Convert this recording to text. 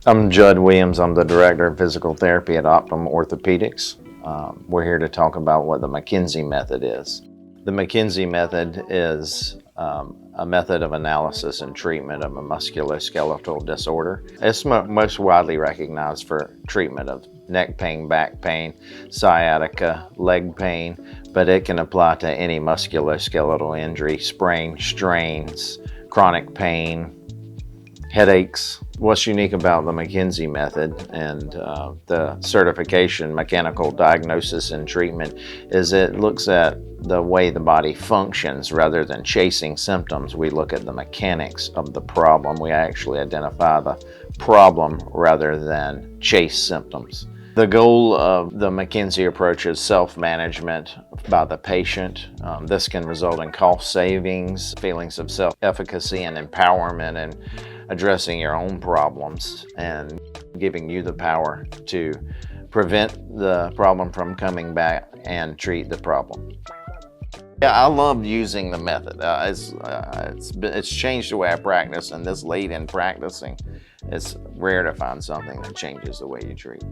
I'm Jud Williams. I'm the Director of Physical Therapy at Optim Orthopedics. We're here to talk about what the McKenzie Method is. The McKenzie Method is a method of analysis and treatment of a musculoskeletal disorder. It's most widely recognized for treatment of neck pain, back pain, sciatica, leg pain, but it can apply to any musculoskeletal injury, sprain, strains, chronic pain, headaches. What's unique about the McKenzie Method and the certification, mechanical diagnosis and treatment, is it looks at the way the body functions rather than chasing symptoms. We look at the mechanics of the problem. We actually identify the problem rather than chase symptoms. The goal of the McKenzie approach is self-management by the patient. This can result in cost savings, feelings of self-efficacy and empowerment, and addressing your own problems and giving you the power to prevent the problem from coming back and treat the problem. Yeah, I love using the method. It's changed the way I practice, and this late in practicing, it's rare to find something that changes the way you treat.